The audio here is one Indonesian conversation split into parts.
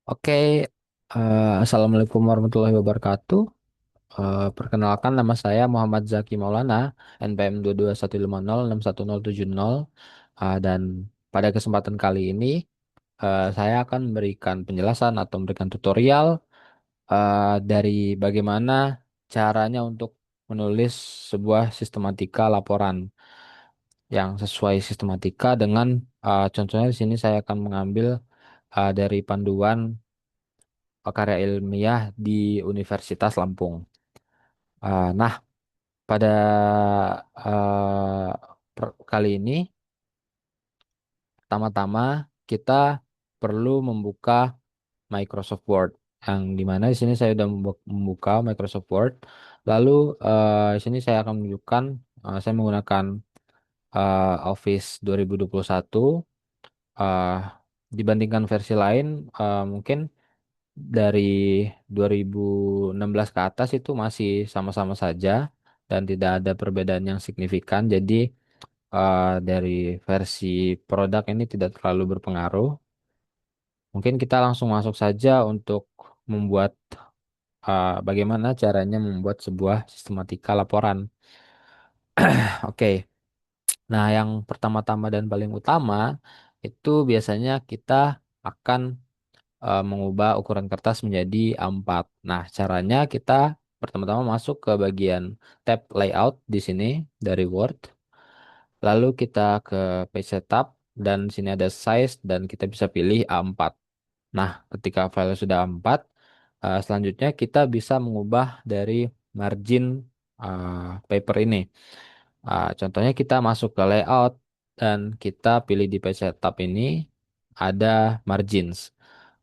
Oke, Assalamualaikum warahmatullahi wabarakatuh. Perkenalkan nama saya Muhammad Zaki Maulana, NPM 221506170. Dan pada kesempatan kali ini, saya akan memberikan penjelasan atau memberikan tutorial dari bagaimana caranya untuk menulis sebuah sistematika laporan yang sesuai sistematika dengan contohnya di sini saya akan mengambil dari panduan karya ilmiah di Universitas Lampung. Nah, pada kali ini, pertama-tama kita perlu membuka Microsoft Word. Yang dimana di sini saya sudah membuka Microsoft Word. Lalu di sini saya akan menunjukkan saya menggunakan Office 2021. eh, Dibandingkan versi lain, mungkin dari 2016 ke atas itu masih sama-sama saja dan tidak ada perbedaan yang signifikan. Jadi dari versi produk ini tidak terlalu berpengaruh. Mungkin kita langsung masuk saja untuk membuat bagaimana caranya membuat sebuah sistematika laporan. Oke. Nah, yang pertama-tama dan paling utama itu biasanya kita akan mengubah ukuran kertas menjadi A4. Nah, caranya kita pertama-tama masuk ke bagian tab layout di sini dari Word. Lalu kita ke page setup dan sini ada size dan kita bisa pilih A4. Nah, ketika file sudah A4, selanjutnya kita bisa mengubah dari margin paper ini. Contohnya kita masuk ke layout dan kita pilih di page setup ini ada margins.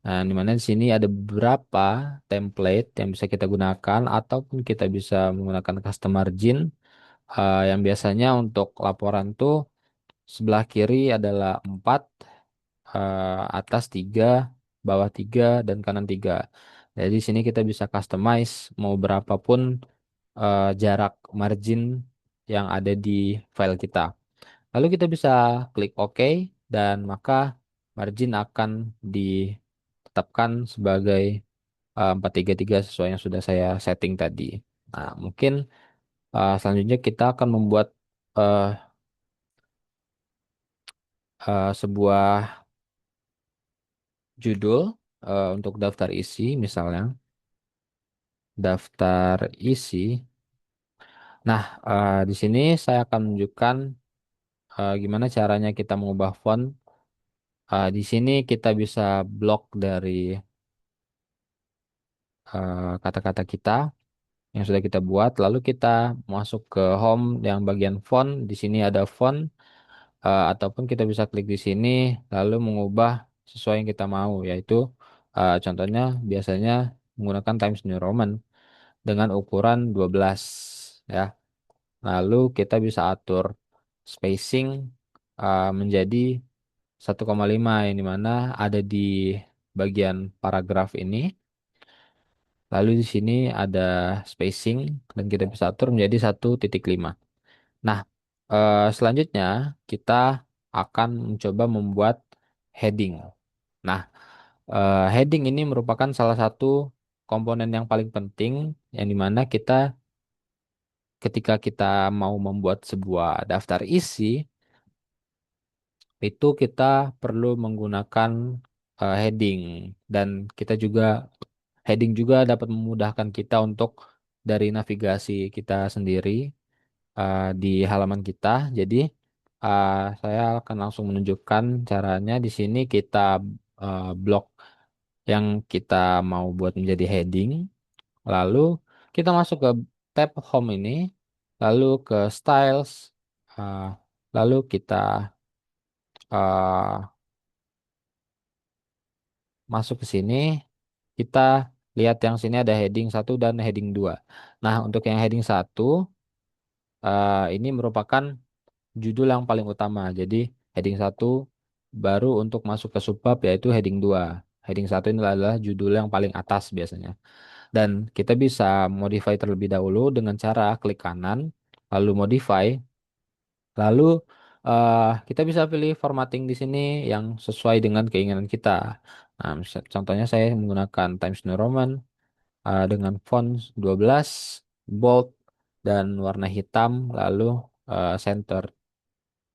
Nah, di mana di sini ada beberapa template yang bisa kita gunakan ataupun kita bisa menggunakan custom margin yang biasanya untuk laporan tuh sebelah kiri adalah 4, atas 3, bawah 3, dan kanan 3. Jadi di sini kita bisa customize mau berapapun jarak margin yang ada di file kita. Lalu kita bisa klik OK dan maka margin akan ditetapkan sebagai 433 sesuai yang sudah saya setting tadi. Nah, mungkin selanjutnya kita akan membuat eh, sebuah judul untuk daftar isi, misalnya daftar isi. Nah, di sini saya akan menunjukkan gimana caranya kita mengubah font. Di sini kita bisa blok dari kata-kata kita yang sudah kita buat. Lalu kita masuk ke home yang bagian font. Di sini ada font, ataupun kita bisa klik di sini lalu mengubah sesuai yang kita mau, yaitu contohnya biasanya menggunakan Times New Roman dengan ukuran 12 ya. Lalu kita bisa atur spacing menjadi 1,5 yang dimana ada di bagian paragraf ini. Lalu di sini ada spacing dan kita bisa atur menjadi 1,5. Nah, selanjutnya kita akan mencoba membuat heading. Nah, heading ini merupakan salah satu komponen yang paling penting yang dimana kita ketika kita mau membuat sebuah daftar isi itu kita perlu menggunakan heading dan kita juga heading juga dapat memudahkan kita untuk dari navigasi kita sendiri di halaman kita. Jadi uh, saya akan langsung menunjukkan caranya. Di sini kita blok yang kita mau buat menjadi heading. Lalu kita masuk ke tab home ini, lalu ke styles, uh, lalu kita uh, masuk ke sini. Kita lihat yang sini ada heading 1 dan heading 2. Nah, untuk yang heading 1 ini merupakan judul yang paling utama. Jadi heading 1 baru untuk masuk ke subbab yaitu heading 2. Heading 1 ini adalah judul yang paling atas biasanya. Dan kita bisa modify terlebih dahulu dengan cara klik kanan, lalu modify, lalu Kita bisa pilih formatting di sini yang sesuai dengan keinginan kita. Nah, contohnya saya menggunakan Times New Roman dengan font 12, bold, dan warna hitam, lalu center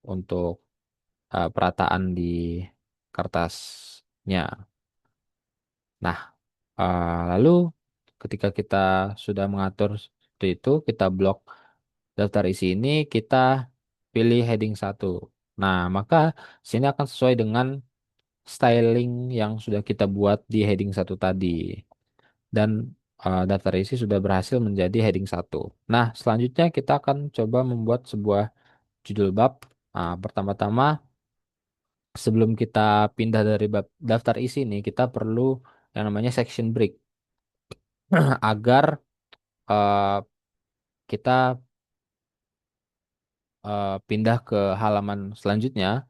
untuk perataan di kertasnya. Nah, lalu ketika kita sudah mengatur seperti itu, kita blok daftar isi ini, kita pilih heading satu. Nah, maka sini akan sesuai dengan styling yang sudah kita buat di heading satu tadi. Dan daftar isi sudah berhasil menjadi heading satu. Nah, selanjutnya kita akan coba membuat sebuah judul bab. Nah, pertama-tama sebelum kita pindah dari bab daftar isi ini, kita perlu yang namanya section break agar eh, kita pindah ke halaman selanjutnya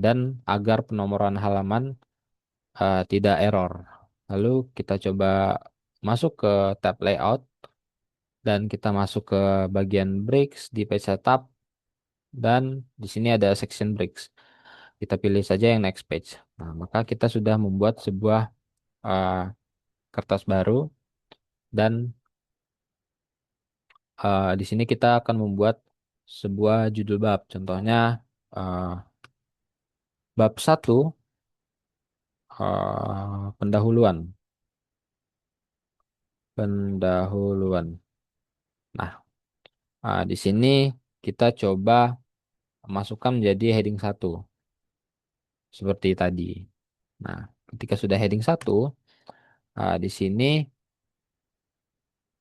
dan agar penomoran halaman tidak error. Lalu kita coba masuk ke tab layout dan kita masuk ke bagian breaks di page setup dan di sini ada section breaks. Kita pilih saja yang next page. Nah, maka kita sudah membuat sebuah uh, kertas baru dan di sini kita akan membuat sebuah judul bab. Contohnya uh, bab satu pendahuluan. Pendahuluan. Nah, di sini kita coba masukkan menjadi heading satu seperti tadi. Nah, ketika sudah heading satu, di sini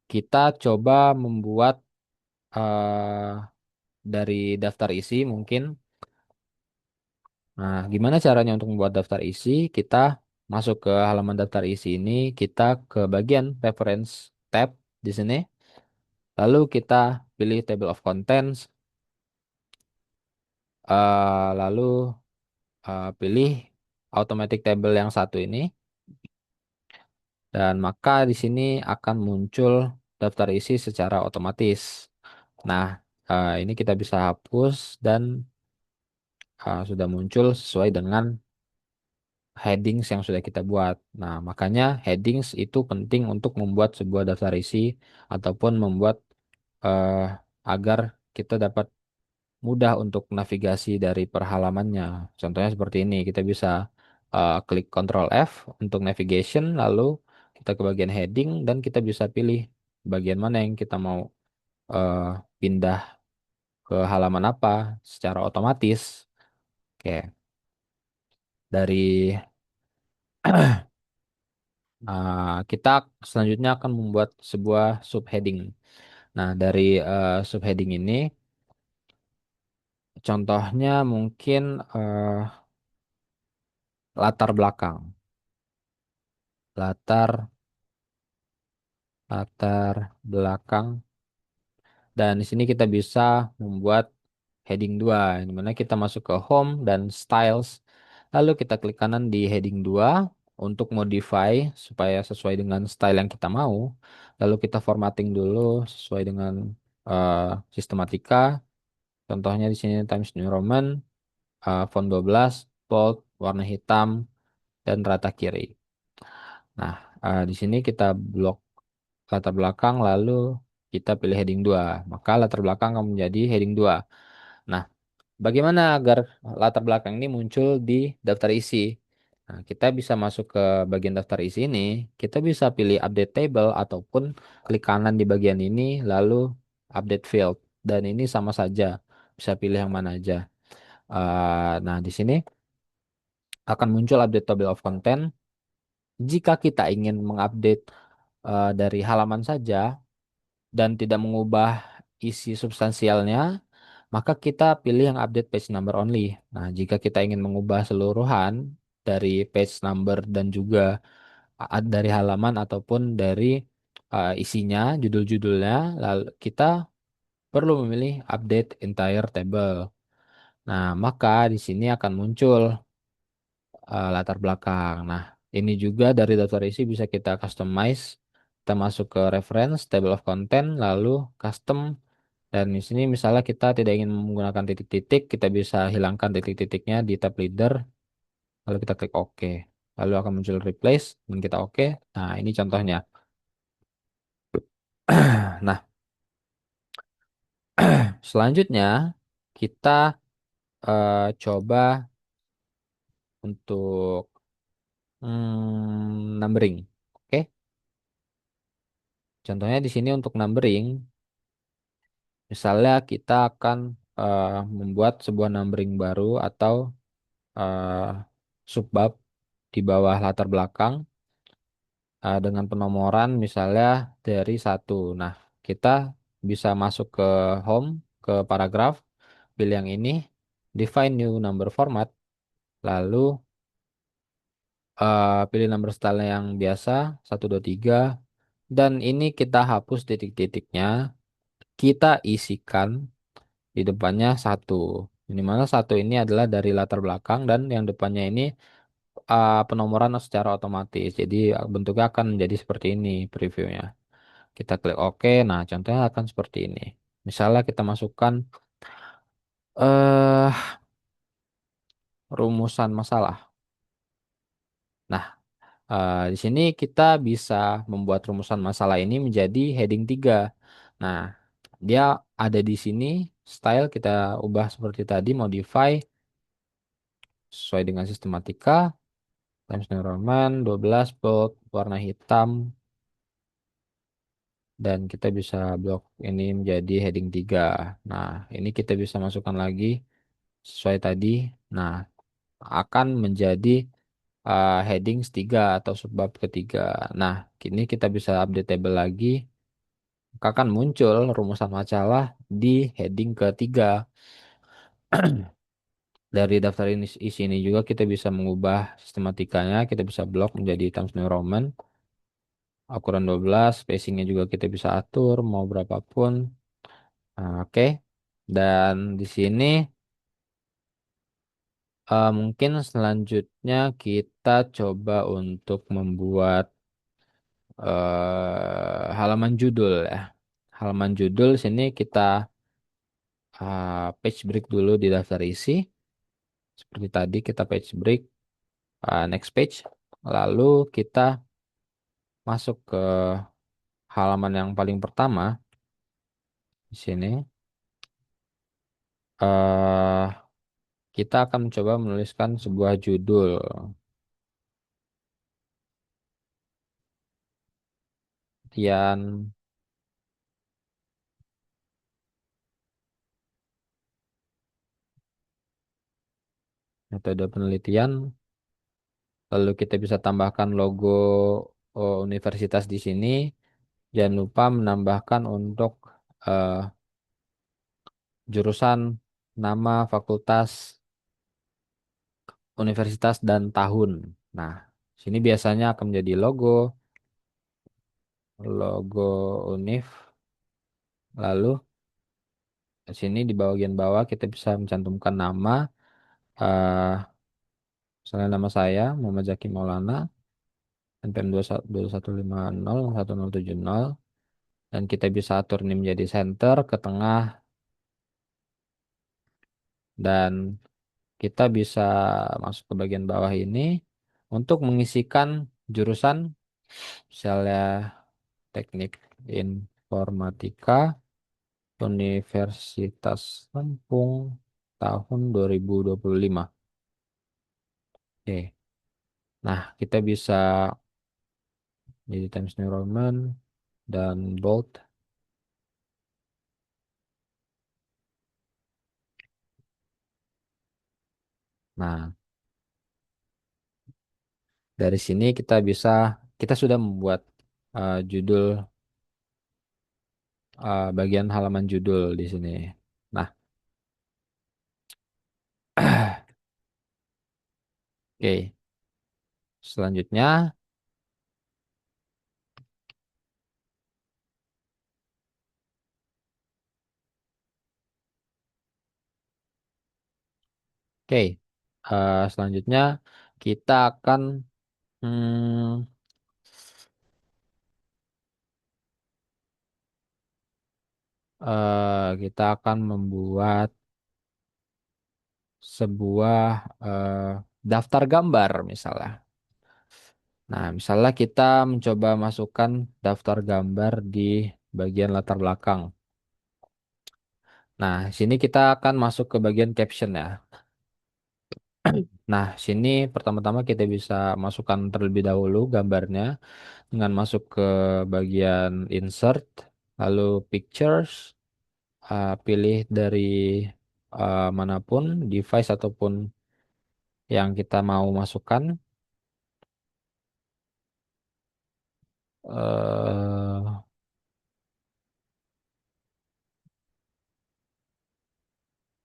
kita coba membuat dari daftar isi mungkin. Nah, gimana caranya untuk membuat daftar isi? Kita masuk ke halaman daftar isi ini, kita ke bagian reference tab di sini, lalu kita pilih table of contents, lalu pilih automatic table yang satu ini, dan maka di sini akan muncul daftar isi secara otomatis. Nah, ini kita bisa hapus dan sudah muncul sesuai dengan headings yang sudah kita buat. Nah, makanya headings itu penting untuk membuat sebuah daftar isi ataupun membuat eh, agar kita dapat mudah untuk navigasi dari per halamannya. Contohnya seperti ini, kita bisa klik Ctrl F untuk navigation, lalu kita ke bagian heading dan kita bisa pilih bagian mana yang kita mau eh, pindah ke halaman apa secara otomatis. Oke, dari kita selanjutnya akan membuat sebuah subheading. Nah, dari subheading ini, contohnya mungkin latar belakang. Latar, latar belakang. Dan di sini kita bisa membuat heading 2, di mana kita masuk ke home dan styles. Lalu kita klik kanan di heading 2 untuk modify supaya sesuai dengan style yang kita mau. Lalu kita formatting dulu sesuai dengan eh, sistematika. Contohnya di sini Times New Roman, font 12, bold, warna hitam, dan rata kiri. Nah, di sini kita blok latar belakang lalu kita pilih heading 2. Maka latar belakang akan menjadi heading 2. Nah, bagaimana agar latar belakang ini muncul di daftar isi? Nah, kita bisa masuk ke bagian daftar isi ini, kita bisa pilih update table ataupun klik kanan di bagian ini lalu update field. Dan ini sama saja, bisa pilih yang mana aja. Nah, di sini akan muncul update table of content. Jika kita ingin mengupdate dari halaman saja dan tidak mengubah isi substansialnya, maka kita pilih yang update page number only. Nah, jika kita ingin mengubah seluruhan dari page number dan juga dari halaman ataupun dari isinya, judul-judulnya, lalu kita perlu memilih update entire table. Nah, maka di sini akan muncul latar belakang. Nah, ini juga dari daftar isi bisa kita customize. Kita masuk ke reference, table of content, lalu custom. Dan di sini misalnya kita tidak ingin menggunakan titik-titik, kita bisa hilangkan titik-titiknya di tab leader, lalu kita klik OK. Lalu akan muncul replace, dan kita OK. Nah, ini contohnya. Nah, selanjutnya kita coba untuk numbering. Oke, contohnya di sini untuk numbering, misalnya kita akan membuat sebuah numbering baru atau eh, subbab di bawah latar belakang dengan penomoran misalnya dari satu. Nah, kita bisa masuk ke home, ke paragraf, pilih yang ini, define new number format, lalu pilih number style yang biasa, 1, 2, 3, dan ini kita hapus titik-titiknya, kita isikan di depannya satu. Ini mana satu ini adalah dari latar belakang dan yang depannya ini penomoran secara otomatis. Jadi bentuknya akan menjadi seperti ini previewnya. Kita klik OK. Nah, contohnya akan seperti ini. Misalnya kita masukkan eh rumusan masalah. Nah, di sini kita bisa membuat rumusan masalah ini menjadi heading 3. Nah, dia ada di sini. Style kita ubah seperti tadi, modify sesuai dengan sistematika. Times New Roman 12 bold, warna hitam, dan kita bisa blok ini menjadi heading 3. Nah, ini kita bisa masukkan lagi sesuai tadi. Nah, akan menjadi headings 3 atau subbab ketiga. Nah, kini kita bisa update table lagi. Maka akan muncul rumusan masalah di heading ketiga. Dari daftar ini, isi ini juga kita bisa mengubah sistematikanya. Kita bisa blok menjadi Times New Roman. Ukuran 12, spacingnya juga kita bisa atur mau berapapun. Nah, oke. Dan di sini mungkin selanjutnya kita coba untuk membuat halaman judul ya. Halaman judul sini kita page break dulu di daftar isi. Seperti tadi kita page break, next page. Lalu kita masuk ke halaman yang paling pertama di sini. eh kita akan mencoba menuliskan sebuah judul. Kemudian metode penelitian. Lalu kita bisa tambahkan logo universitas di sini. Jangan lupa menambahkan untuk eh, jurusan, nama fakultas, universitas, dan tahun. Nah, sini biasanya akan menjadi logo univ. Lalu di sini di bagian bawah kita bisa mencantumkan nama, eh misalnya nama saya Muhammad Zaki Maulana, NPM 21501070, dan kita bisa atur ini menjadi center ke tengah, dan kita bisa masuk ke bagian bawah ini untuk mengisikan jurusan, misalnya Teknik Informatika Universitas Lampung tahun 2025. Oke. Nah, kita bisa jadi Times New Roman dan bold. Nah, dari sini kita sudah membuat judul, bagian halaman judul di sini. Nah, oke. Selanjutnya, oke. Selanjutnya kita akan hmm, Kita akan membuat sebuah daftar gambar misalnya. Nah, misalnya kita mencoba masukkan daftar gambar di bagian latar belakang. Nah, sini kita akan masuk ke bagian caption ya. Nah, sini pertama-tama kita bisa masukkan terlebih dahulu gambarnya dengan masuk ke bagian insert, lalu pictures, pilih dari manapun device ataupun yang kita mau masukkan. eh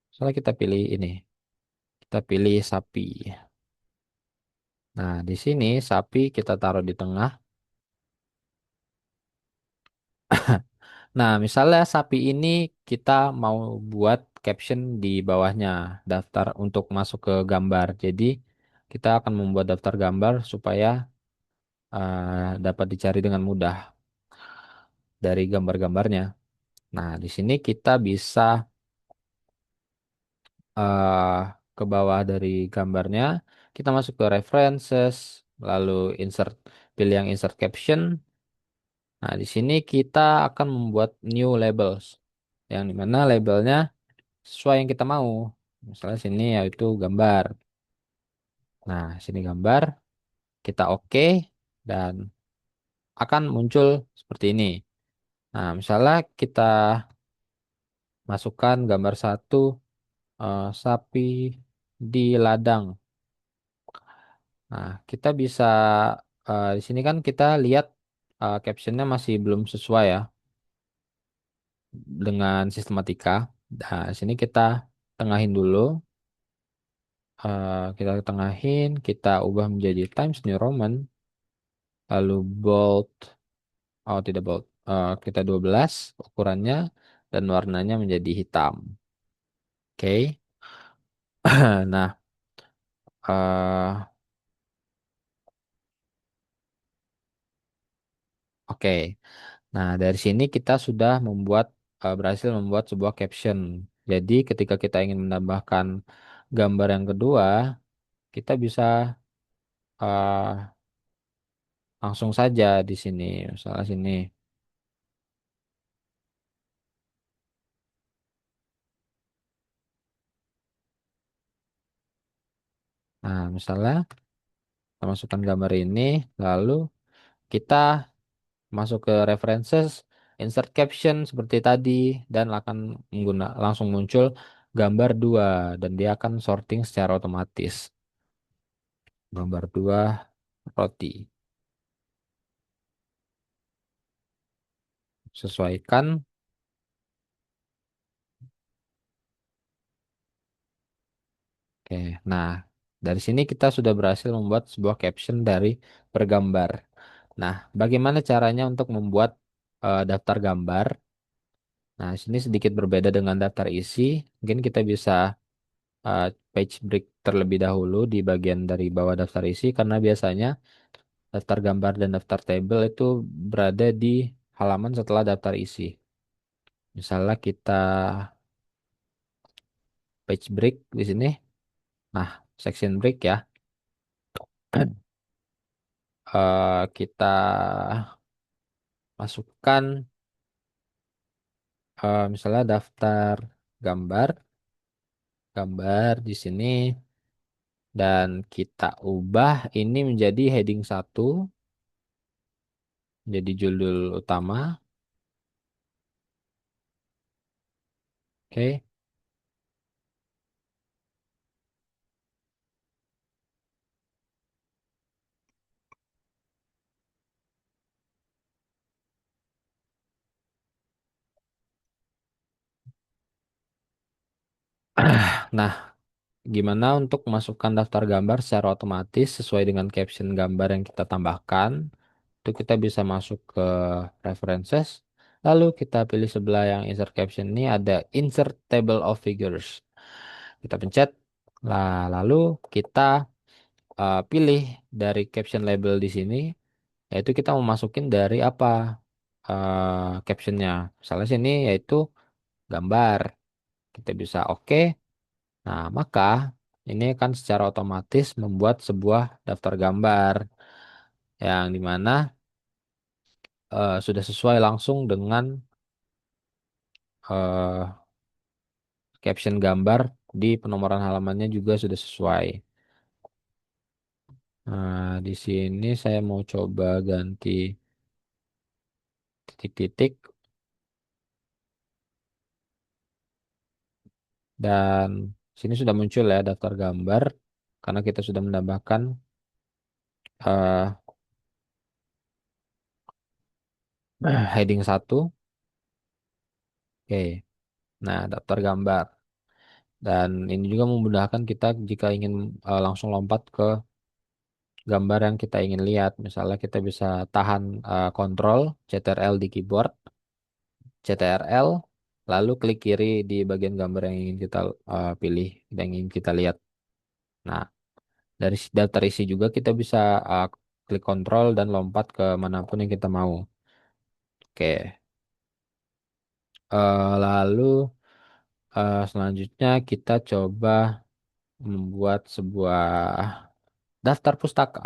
Misalnya kita pilih ini, kita pilih sapi. Nah, di sini sapi kita taruh di tengah. Nah, misalnya sapi ini kita mau buat caption di bawahnya, daftar untuk masuk ke gambar. Jadi, kita akan membuat daftar gambar supaya dapat dicari dengan mudah dari gambar-gambarnya. Nah, di sini kita bisa eh, ke bawah dari gambarnya, kita masuk ke references, lalu insert, pilih yang insert caption. Nah, di sini kita akan membuat new labels, yang dimana labelnya sesuai yang kita mau. Misalnya sini yaitu gambar. Nah, sini gambar, kita oke dan akan muncul seperti ini. Nah, misalnya kita masukkan gambar satu sapi di ladang. Nah, kita bisa di sini kan kita lihat captionnya masih belum sesuai ya dengan sistematika. Nah, sini kita tengahin dulu. Kita tengahin, kita ubah menjadi Times New Roman, lalu bold, oh tidak bold, kita 12 ukurannya dan warnanya menjadi hitam. Oke. Nah, eh, oke. Nah, dari sini kita sudah berhasil membuat sebuah caption. Jadi, ketika kita ingin menambahkan gambar yang kedua, kita bisa eh, langsung saja di sini. Misalnya sini. Nah, misalnya kita masukkan gambar ini, lalu kita masuk ke references, insert caption seperti tadi, dan akan langsung muncul gambar dua, dan dia akan sorting secara otomatis. Gambar dua roti. Sesuaikan. Oke, nah dari sini kita sudah berhasil membuat sebuah caption dari per gambar. Nah, bagaimana caranya untuk membuat daftar gambar? Nah, sini sedikit berbeda dengan daftar isi. Mungkin kita bisa uh, page break terlebih dahulu di bagian dari bawah daftar isi karena biasanya daftar gambar dan daftar table itu berada di halaman setelah daftar isi. Misalnya kita page break di sini. Nah, section break ya. Kita masukkan misalnya daftar gambar, gambar di sini dan kita ubah ini menjadi heading satu, jadi judul utama. Oke. Nah, gimana untuk masukkan daftar gambar secara otomatis sesuai dengan caption gambar yang kita tambahkan? Itu kita bisa masuk ke preferences, lalu kita pilih sebelah yang insert caption ini ada insert table of figures. Kita pencet, lalu kita pilih dari caption label di sini, yaitu kita mau masukin dari apa captionnya. Misalnya sini yaitu gambar. Kita bisa oke. Nah, maka ini kan secara otomatis membuat sebuah daftar gambar yang dimana sudah sesuai langsung dengan eh, caption gambar di penomoran halamannya juga sudah sesuai. Nah, di sini saya mau coba ganti titik-titik dan sini sudah muncul ya daftar gambar karena kita sudah menambahkan eh, heading satu. Oke. Nah, daftar gambar. Dan ini juga memudahkan kita jika ingin langsung lompat ke gambar yang kita ingin lihat. Misalnya kita bisa tahan kontrol CTRL di keyboard, CTRL, lalu klik kiri di bagian gambar yang ingin kita pilih, yang ingin kita lihat. Nah, dari daftar isi juga kita bisa uh, klik kontrol dan lompat ke manapun yang kita mau. Oke. Lalu selanjutnya kita coba membuat sebuah daftar pustaka.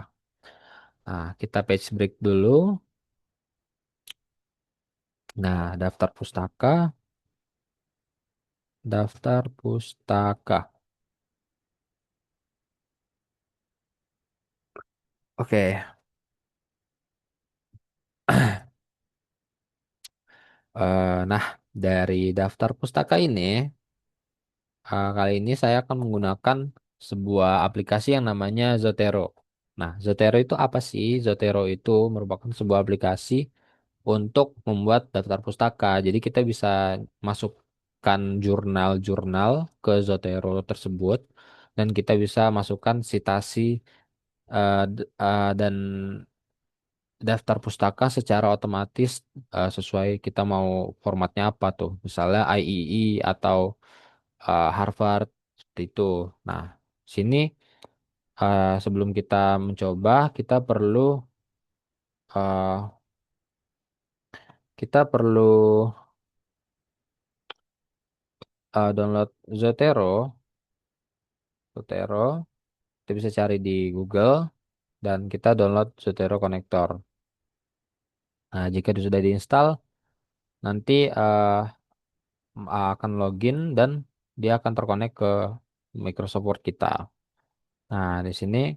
Nah, kita page break dulu. Nah, daftar pustaka. Oke. Nah, dari daftar pustaka ini, kali ini saya akan menggunakan sebuah aplikasi yang namanya Zotero. Nah, Zotero itu apa sih? Zotero itu merupakan sebuah aplikasi untuk membuat daftar pustaka. Jadi kita bisa masukkan jurnal-jurnal ke Zotero tersebut dan kita bisa masukkan sitasi dan daftar pustaka secara otomatis sesuai kita mau formatnya apa tuh. Misalnya IEE atau Harvard seperti itu. Nah, sini sebelum kita mencoba uh, kita perlu download Zotero. Zotero kita bisa cari di Google dan kita download Zotero Connector. Nah, jika sudah diinstal, nanti akan login dan dia akan terkonek ke Microsoft Word kita. Nah, di sini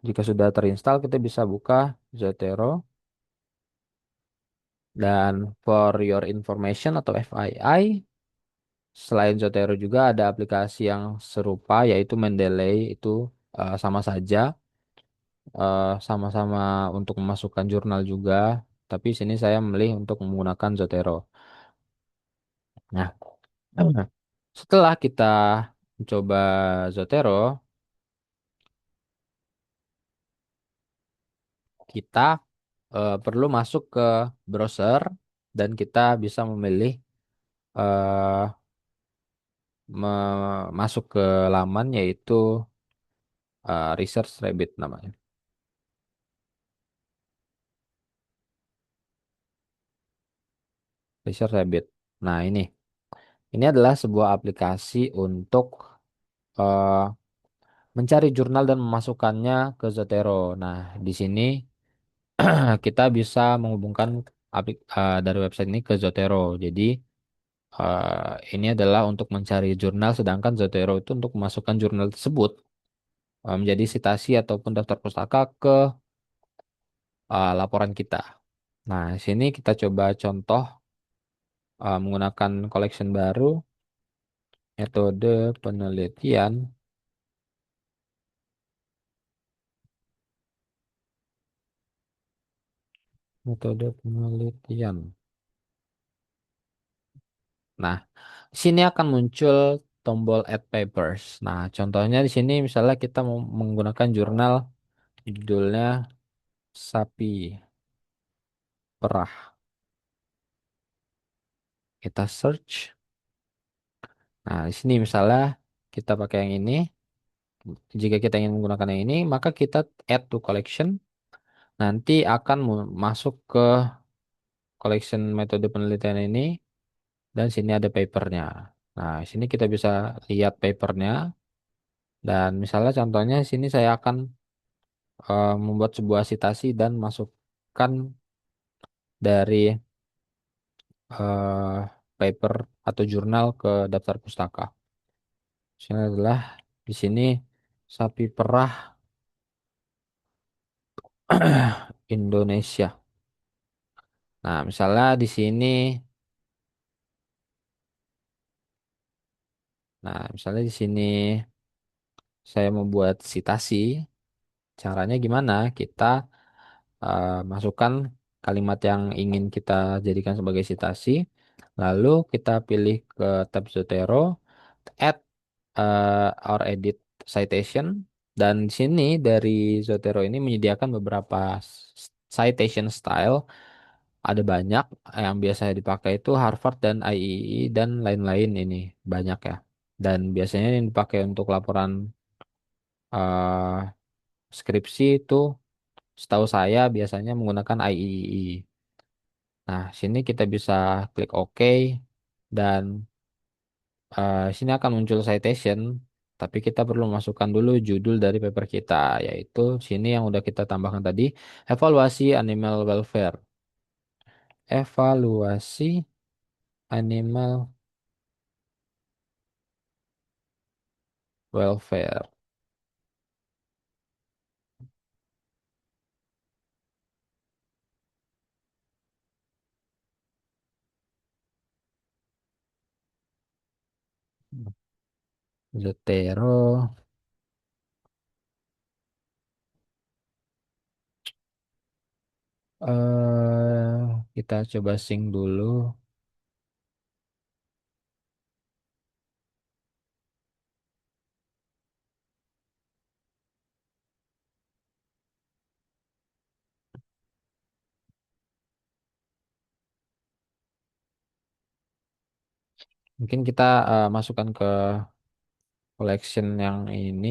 jika sudah terinstall kita bisa buka Zotero dan for your information atau FYI, selain Zotero juga ada aplikasi yang serupa yaitu Mendeley itu sama saja sama-sama untuk memasukkan jurnal juga, tapi sini saya memilih untuk menggunakan Zotero. Nah, setelah kita mencoba Zotero, kita perlu masuk ke browser dan kita bisa memilih eh, masuk ke laman yaitu Research Rabbit namanya. Research Rabbit. Nah, ini adalah sebuah aplikasi untuk eh, mencari jurnal dan memasukkannya ke Zotero. Nah, di sini kita bisa menghubungkan dari website ini ke Zotero. Jadi ini adalah untuk mencari jurnal, sedangkan Zotero itu untuk memasukkan jurnal tersebut menjadi sitasi ataupun daftar pustaka ke laporan kita. Nah, di sini kita coba contoh menggunakan collection baru, metode penelitian, metode penelitian. Nah, di sini akan muncul tombol Add Papers. Nah, contohnya di sini misalnya kita mau menggunakan jurnal judulnya Sapi Perah. Kita search. Nah, di sini misalnya kita pakai yang ini. Jika kita ingin menggunakan yang ini, maka kita add to collection. Nanti akan masuk ke collection metode penelitian ini. dan sini ada papernya. Nah, sini kita bisa lihat papernya dan misalnya contohnya sini saya akan membuat sebuah citasi dan masukkan dari paper atau jurnal ke daftar pustaka. Sini adalah di sini sapi perah Indonesia. Nah, misalnya di sini, misalnya di sini saya membuat citasi. Caranya gimana? Kita masukkan kalimat yang ingin kita jadikan sebagai citasi, lalu kita pilih ke tab Zotero, add or edit citation, dan di sini dari Zotero ini menyediakan beberapa citation style. Ada banyak yang biasanya dipakai itu Harvard dan IEEE dan lain-lain ini banyak ya. Dan biasanya yang dipakai untuk laporan eh, skripsi itu setahu saya biasanya menggunakan IEEE. Nah, sini kita bisa klik OK dan sini akan muncul citation, tapi kita perlu masukkan dulu judul dari paper kita, yaitu sini yang udah kita tambahkan tadi, evaluasi animal welfare. Evaluasi animal welfare. Zotero. Kita coba sync dulu. Mungkin kita masukkan ke collection yang ini,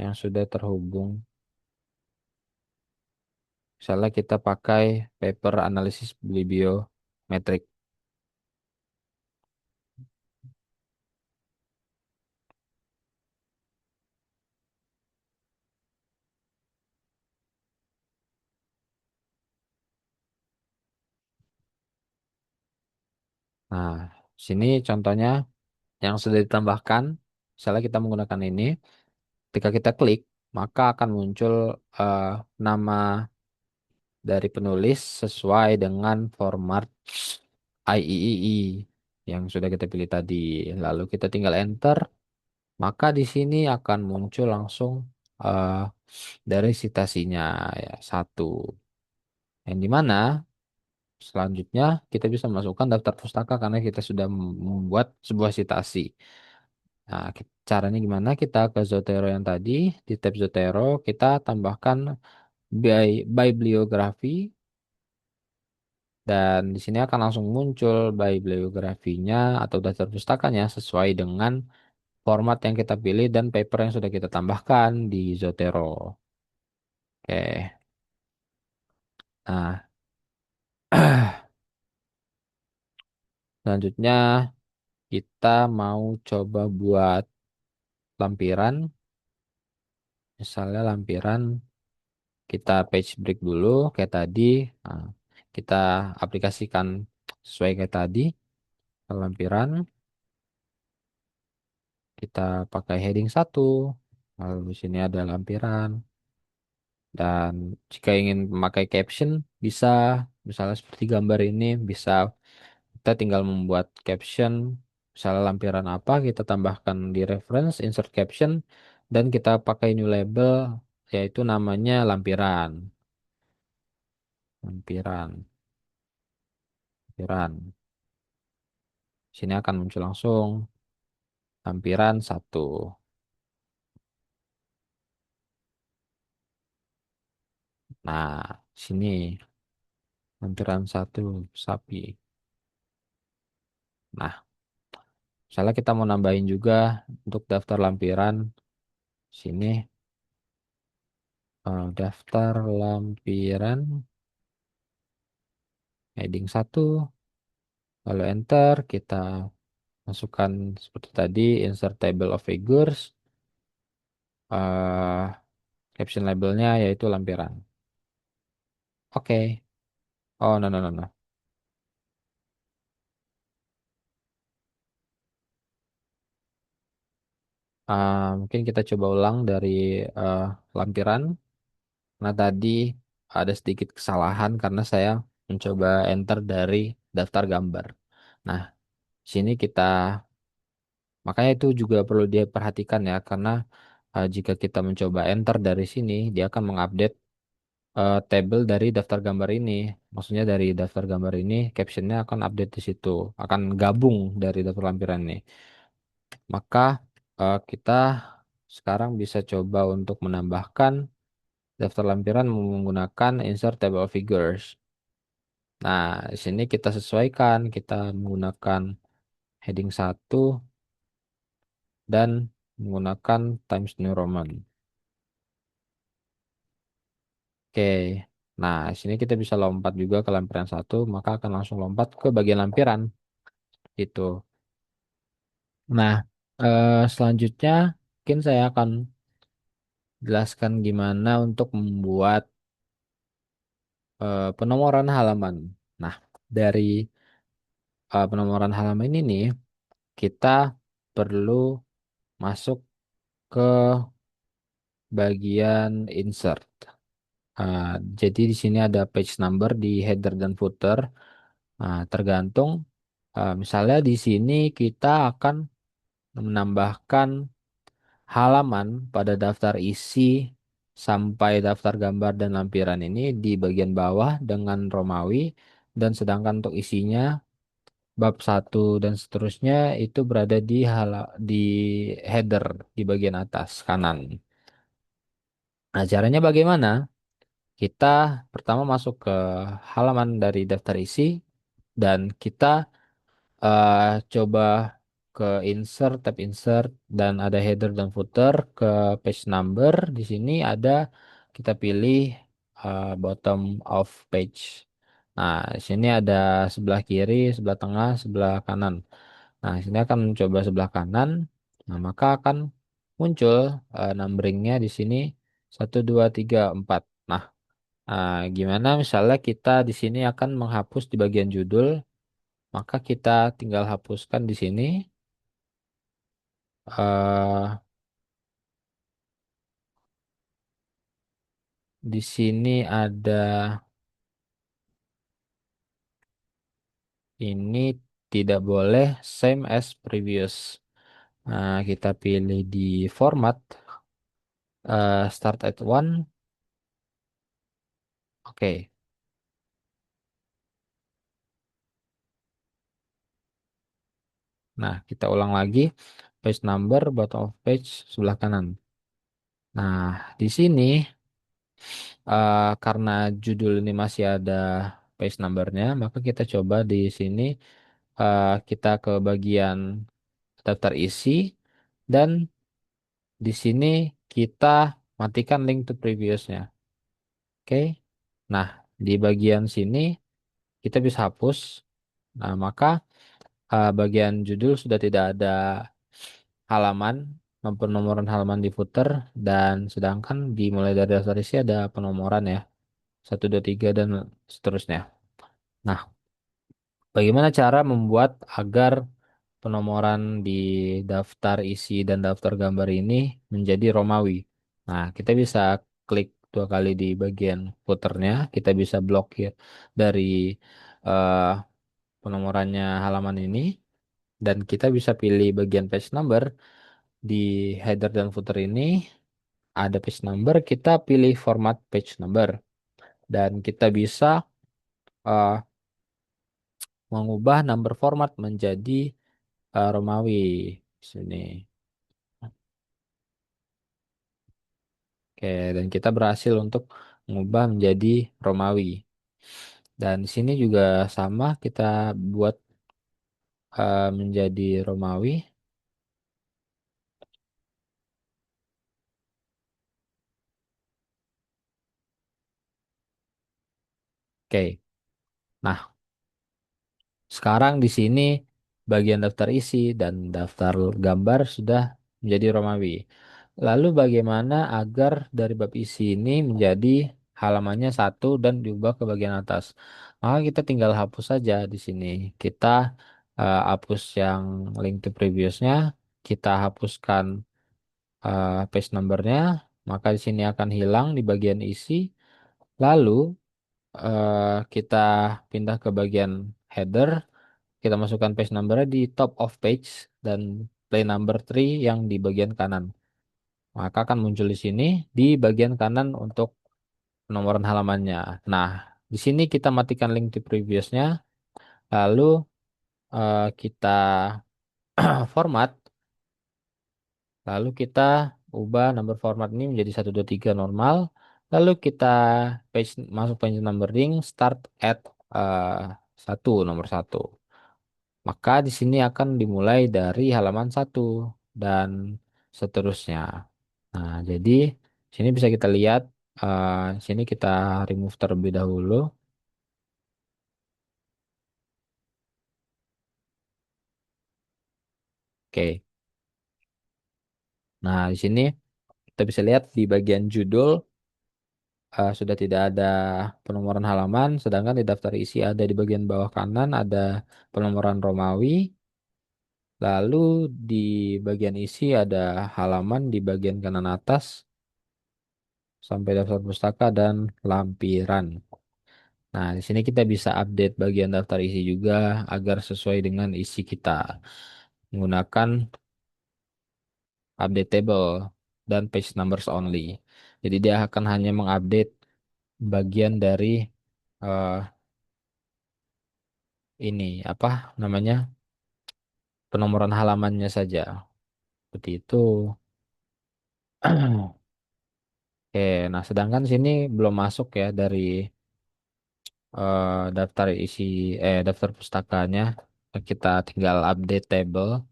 yang sudah terhubung. Misalnya kita pakai paper analisis bibliometrik. Nah, sini contohnya yang sudah ditambahkan. Misalnya kita menggunakan ini, ketika kita klik, maka akan muncul eh, nama dari penulis sesuai dengan format IEEE yang sudah kita pilih tadi. Lalu kita tinggal enter, maka di sini akan muncul langsung eh, dari citasinya ya satu. Yang dimana selanjutnya kita bisa masukkan daftar pustaka karena kita sudah membuat sebuah citasi. Nah, caranya gimana? Kita ke Zotero yang tadi, di tab Zotero kita tambahkan bibliografi dan di sini akan langsung muncul bibliografinya atau daftar pustakanya sesuai dengan format yang kita pilih dan paper yang sudah kita tambahkan di Zotero. Oke. Nah, selanjutnya kita mau coba buat lampiran. Misalnya lampiran kita page break dulu kayak tadi. Nah, kita aplikasikan sesuai kayak tadi. Lampiran kita pakai heading satu. Lalu di sini ada lampiran. Dan jika ingin memakai caption bisa, misalnya seperti gambar ini bisa kita tinggal membuat caption. Misalnya lampiran apa kita tambahkan di reference, insert caption, dan kita pakai new label yaitu namanya lampiran. Lampiran. Lampiran. Sini akan muncul langsung lampiran satu. Nah, sini lampiran satu sapi. Nah, misalnya kita mau nambahin juga untuk daftar lampiran, sini daftar lampiran heading satu. Lalu enter, kita masukkan seperti tadi, insert table of figures, eh caption labelnya yaitu lampiran. Oke. Oh, no, no, no, no. Mungkin kita coba ulang dari eh, lampiran. Nah, tadi ada sedikit kesalahan karena saya mencoba enter dari daftar gambar. Nah, sini kita, makanya itu juga perlu diperhatikan ya, karena jika kita mencoba enter dari sini, dia akan mengupdate tabel dari daftar gambar ini. Maksudnya dari daftar gambar ini, captionnya akan update di situ, akan gabung dari daftar lampiran ini. Maka kita sekarang bisa coba untuk menambahkan daftar lampiran menggunakan insert table of figures. Nah, di sini kita sesuaikan, kita menggunakan heading 1 dan menggunakan Times New Roman. Oke. Nah, di sini kita bisa lompat juga ke lampiran 1, maka akan langsung lompat ke bagian lampiran itu. Nah, selanjutnya mungkin saya akan jelaskan gimana untuk membuat penomoran halaman. Nah, dari penomoran halaman ini nih, kita perlu masuk ke bagian insert. Ah, jadi di sini ada page number di header dan footer. Tergantung, misalnya di sini kita akan menambahkan halaman pada daftar isi sampai daftar gambar dan lampiran ini di bagian bawah dengan Romawi, dan sedangkan untuk isinya bab satu dan seterusnya itu berada di header di bagian atas kanan. Nah, caranya bagaimana? Kita pertama masuk ke halaman dari daftar isi dan kita eh, coba ke insert, tab insert, dan ada header dan footer ke page number. Di sini ada, kita pilih bottom of page. Nah, di sini ada sebelah kiri, sebelah tengah, sebelah kanan. Nah, sini akan mencoba sebelah kanan. Nah, maka akan muncul numberingnya di sini 1, 2, 3, 4. Nah, gimana misalnya kita di sini akan menghapus di bagian judul, maka kita tinggal hapuskan di sini. eh di sini ada ini, tidak boleh same as previous. Nah, kita pilih di format, start at one. Oke. Nah, kita ulang lagi. Page number, bottom of page, sebelah kanan. Nah, di sini karena judul ini masih ada page numbernya, maka kita coba di sini kita ke bagian daftar isi, dan di sini kita matikan link to previousnya. Oke. Nah, di bagian sini kita bisa hapus. Nah, maka bagian judul sudah tidak ada halaman, penomoran halaman di footer, dan sedangkan dimulai dari daftar isi ada penomoran ya, 1, 2, 3 dan seterusnya. Nah, bagaimana cara membuat agar penomoran di daftar isi dan daftar gambar ini menjadi Romawi? Nah, kita bisa klik 2 kali di bagian footernya, kita bisa blokir dari eh, penomorannya halaman ini, dan kita bisa pilih bagian page number di header dan footer ini. Ada page number, kita pilih format page number, dan kita bisa eh, mengubah number format menjadi Romawi di sini. Oke, dan kita berhasil untuk mengubah menjadi Romawi. Dan di sini juga sama, kita buat menjadi Romawi. Oke. Nah, Sekarang di sini bagian daftar isi dan daftar gambar sudah menjadi Romawi. Lalu bagaimana agar dari bab isi ini menjadi halamannya satu dan diubah ke bagian atas? Maka kita tinggal hapus saja di sini. Kita hapus yang link to previousnya, kita hapuskan page numbernya, maka di sini akan hilang di bagian isi. Lalu kita pindah ke bagian header, kita masukkan page numbernya di top of page dan play number 3 yang di bagian kanan. Maka akan muncul di sini di bagian kanan untuk penomoran halamannya. Nah, di sini kita matikan link to previousnya, lalu kita format, lalu kita ubah number format ini menjadi 123 normal, lalu kita masuk page numbering start at eh, 1 nomor satu. Maka di sini akan dimulai dari halaman satu dan seterusnya. Nah, jadi sini bisa kita lihat, sini kita remove terlebih dahulu. Oke. Nah, di sini kita bisa lihat di bagian judul sudah tidak ada penomoran halaman, sedangkan di daftar isi ada di bagian bawah kanan ada penomoran Romawi. Lalu di bagian isi ada halaman di bagian kanan atas sampai daftar pustaka dan lampiran. Nah, di sini kita bisa update bagian daftar isi juga agar sesuai dengan isi kita menggunakan update table dan page numbers only. Jadi dia akan hanya mengupdate bagian dari eh, ini apa namanya penomoran halamannya saja. Seperti itu. Oke, nah sedangkan sini belum masuk ya dari daftar isi daftar pustakanya. Kita tinggal update table.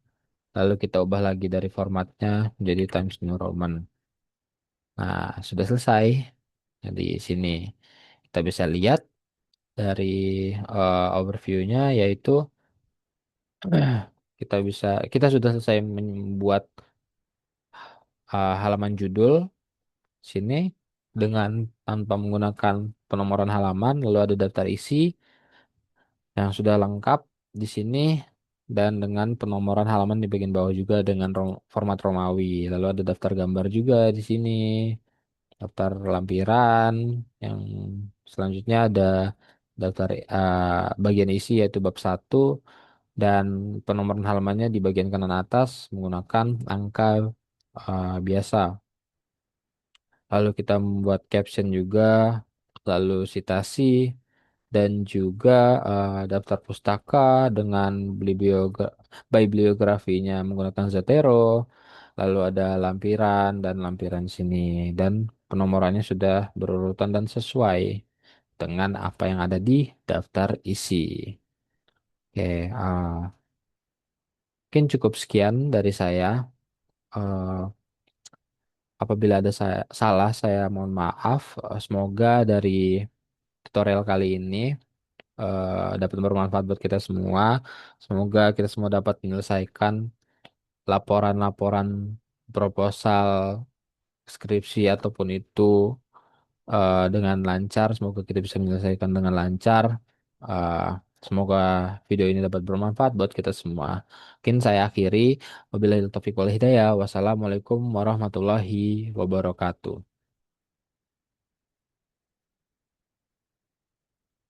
Lalu kita ubah lagi dari formatnya menjadi Times New Roman. Nah, sudah selesai. Jadi sini kita bisa lihat dari overview-nya yaitu kita sudah selesai membuat halaman judul sini dengan tanpa menggunakan penomoran halaman, lalu ada daftar isi yang sudah lengkap di sini dan dengan penomoran halaman di bagian bawah juga dengan format Romawi. Lalu ada daftar gambar juga di sini, daftar lampiran yang selanjutnya ada daftar bagian isi yaitu bab satu dan penomoran halamannya di bagian kanan atas menggunakan angka biasa. Lalu kita membuat caption juga, lalu citasi dan juga daftar pustaka dengan bibliografinya menggunakan Zotero. Lalu ada lampiran dan lampiran sini dan penomorannya sudah berurutan dan sesuai dengan apa yang ada di daftar isi. Oke, mungkin cukup sekian dari saya. Eh, Apabila ada salah, saya mohon maaf. Semoga dari tutorial kali ini dapat bermanfaat buat kita semua. Semoga kita semua dapat menyelesaikan laporan-laporan proposal, skripsi ataupun itu dengan lancar. Semoga kita bisa menyelesaikan dengan lancar. Eh, Semoga video ini dapat bermanfaat buat kita semua. Mungkin saya akhiri. Wabillahi taufiq wal hidayah. Wassalamualaikum warahmatullahi wabarakatuh.